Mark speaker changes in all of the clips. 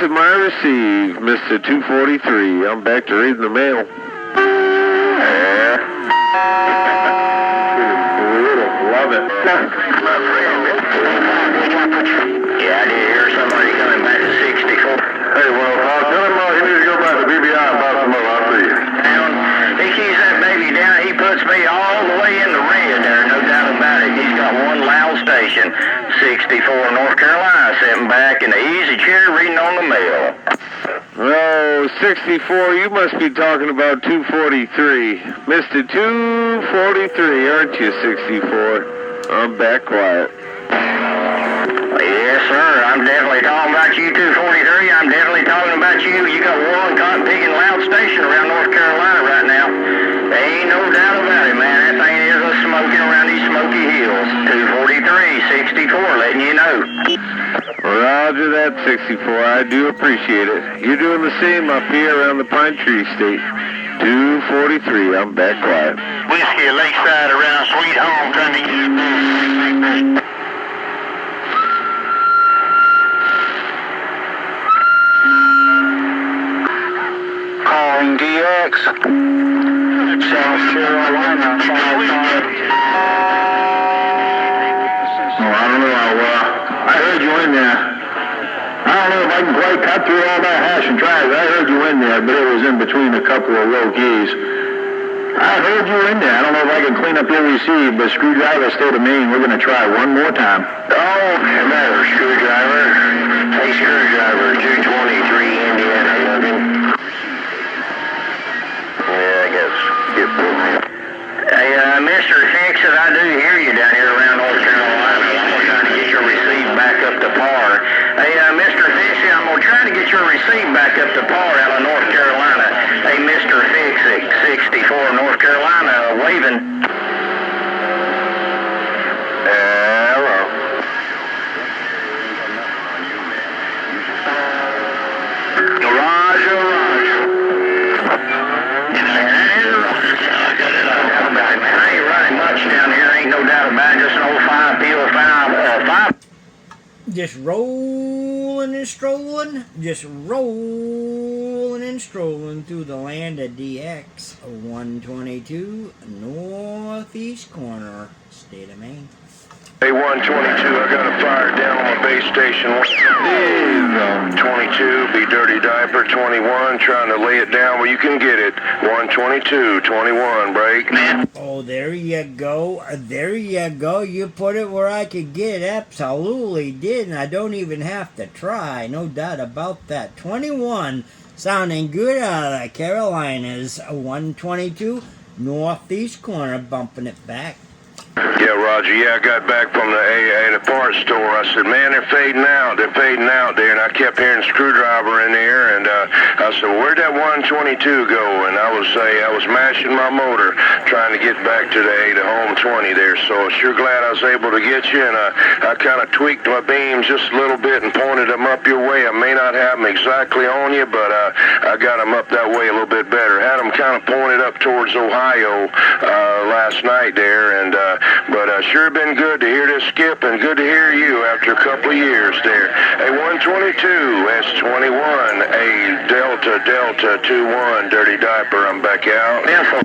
Speaker 1: am I received, Mr. 243. I'm back to reading the mail. Love it.
Speaker 2: Yeah, I did hear somebody coming back to 64.
Speaker 1: Hey, well, tell him he needs to go back to BBI and buy some more. I'll see you.
Speaker 2: He keeps that baby down. He puts me all the way in the red there, no doubt about it. He's got one loud station. 64 North Carolina, sitting back in the easy chair reading on the mail.
Speaker 1: Oh, 64, you must be talking about 243. Mr. 243, aren't you, 64? I'm back quiet.
Speaker 2: Yes, sir. I'm definitely talking about you, 243. I'm definitely talking about you. You got one cotton picking loud station around North Carolina right now. There ain't no doubt about it, man. That thing is a smoking around these smoky hills. 243, 64, letting you know.
Speaker 1: Roger that, 64. I do appreciate it. You're doing the same up here around the Pine Tree State. 243, I'm back quiet.
Speaker 2: Whiskey at Lakeside around Sweet Home, trying to get... Calling DX. South Carolina, 55.
Speaker 1: Oh, I don't know. I heard you in there. I don't know if I can quite cut through all that hash and try it. I heard you in there, but it was in between a couple of low keys. I heard you in there. I don't know if I can clean up your receive, but screwdriver state of Maine, we're going to try one more time.
Speaker 2: Oh, matter, screwdriver. Hey, screwdriver, 223 Indiana, looking. Yeah, I guess. Hey, Mr. Fix-It, I do hear you down here around North Carolina. I'm going to try to get your receive back up to par. Hey, Mr. Fix-It, I'm going to try to get your receive back up to par out of North Carolina. Hey, Mr. Fix-It, 64 North Carolina, waving. Hello. Roger, Roger. I ain't running much down here, ain't no doubt about it. Just an old 5
Speaker 3: Just rolling and strolling, just rolling and strolling through the land of DX 122 northeast corner, state of Maine.
Speaker 1: Hey, 122, I got a fire down on my base station. 22, be dirty diaper, 21, trying to lay it down where you can get it. 122, 21, break.
Speaker 3: Oh, there you go. There you go. You put it where I could get it. Absolutely did. And I don't even have to try. No doubt about that. 21 sounding good out of the Carolinas. 122 northeast corner, bumping it back.
Speaker 1: Yeah, Roger. Yeah, I got back from the AA, the parts store. I said, man, they're fading out. They're fading out there. And I kept hearing screwdriver in there. And I said, where'd that 122 go? And I was mashing my motor trying to get back to the A to home 20 there. So sure glad I was able to get you. And I kind of tweaked my beams just a little bit and pointed them up your way. I may not have them exactly on you, but I got them up that way a little bit better. Had them kind of pointed up towards Ohio last night there. And but sure been good to hear this skip and good to hear you after a couple of years there. Hey, 122, S21, A Delta 21, dirty diaper, I'm back out.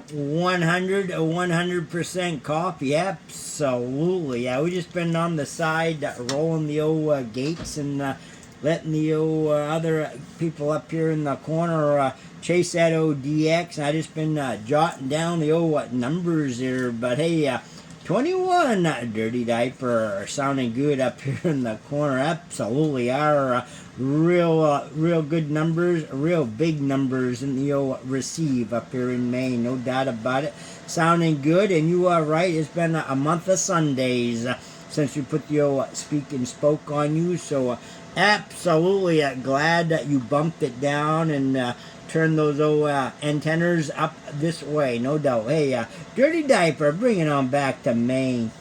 Speaker 3: 100% coffee, absolutely. Yeah, we just been on the side rolling the old gates and letting the old other people up here in the corner chase that old DX. And I just been jotting down the old numbers here, but hey, 21 dirty diaper sounding good up here in the corner. Absolutely are real good numbers, real big numbers in the old receive up here in Maine, no doubt about it. Sounding good, and you are right, it's been a month of Sundays since we put the old speak and spoke on you, so absolutely glad that you bumped it down and turn those old antennas up this way, no doubt. Hey, dirty diaper, bring it on back to Maine.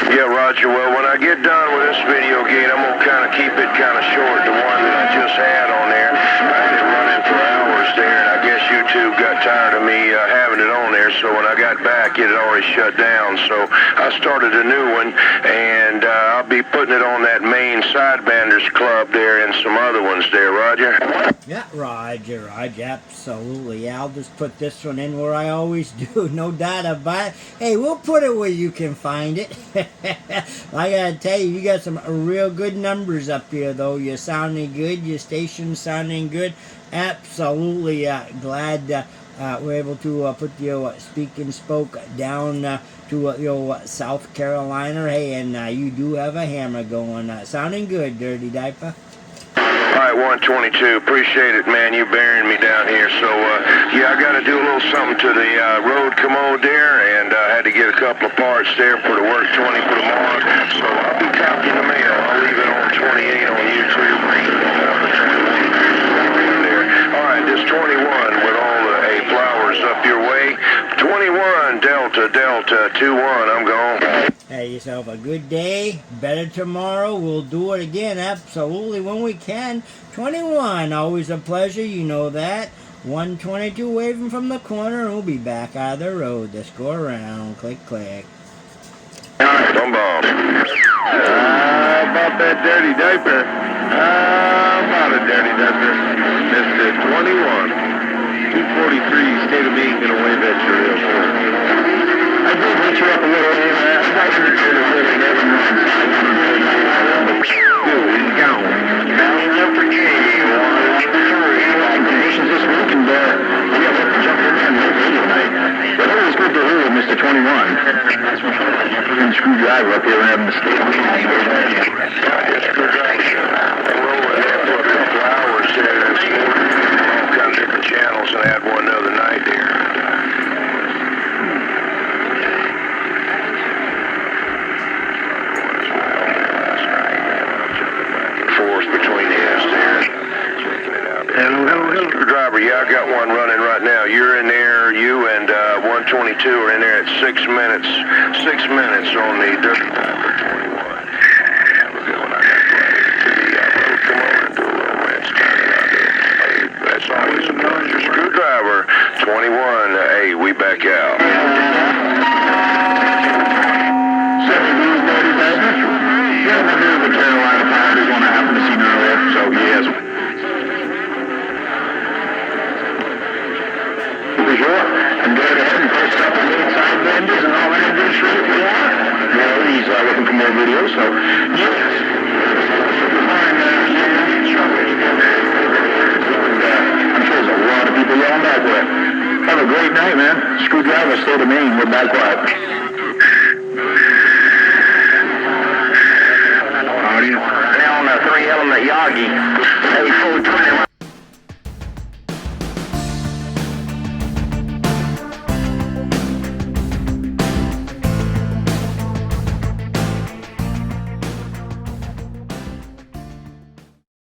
Speaker 1: Yeah, Roger. Well, when I get done with this video gate, I'm going to kind of keep it kind of short, the one that I just had on there. I had it running for hours there, and I guess YouTube got tired of me having it on there. there, so when I got back, it had already shut down. So I started a new one, and I'll be putting it on that main Sidebanders Club there and some other ones there, Roger.
Speaker 3: Yeah, Roger, absolutely. Yeah, I'll just put this one in where I always do, no doubt about it. Hey, we'll put it where you can find it. I gotta tell you, you got some real good numbers up here, though. You're sounding good. Your station's sounding good. Absolutely glad we're able to put your Speak and Spoke down to South Carolina. Hey, and you do have a hammer going. Sounding good, Dirty Diaper.
Speaker 1: All right, 122. Appreciate it, man. You bearing me down here. So, yeah, I got to do a little something to the road commode there, and I had to get a couple of parts there for the work 20 for tomorrow. So I'll be copying the mail. I'll leave it on 28 on YouTube. All right, this 21 with all the flowers up your way. 21 Delta 21. I'm gone.
Speaker 3: Have yourself a good day. Better tomorrow. We'll do it again, absolutely, when we can. 21, always a pleasure, you know that. 122 waving from the corner, and we'll be back out of the road. Let's go around. Click, click.
Speaker 1: Bomb.
Speaker 4: About that dirty diaper. About a dirty diaper. Mr. 21. 243, State of Maine, gonna wave at you real quick. I did hit you up a little bit, man. I thought you were going to really never know. Dude, he's gone. Down Virginia, 1, 3. Conditions this week, and we have to jump in and no video tonight. But it was good to hear Mr. 21. Freaking screwdriver up here and having a state of Maine.
Speaker 1: For a couple hours there this morning, all kinds of different channels, and I had one the other night there. Driver, yeah, I got one running right now. You're in there, you and 122 are in there at 6 minutes. 6 minutes on the dirt. 21. Have a good one. I got road come on and do a little ranch turning out there. Hey, that's always a pleasure. Screwdriver, 21. Hey, we back out.
Speaker 4: Yeah, the Carolina Pound is one I happened to see earlier, so yes. For sure. And go ahead and post up the little side benders and all that good shit if you want. You know, he's looking for more videos, so yes. I'm sure there's a lot of people yelling back there. Have a great night, man. Screwdriver, State of Maine. We're back live.
Speaker 2: Now on the 3-element Yagi.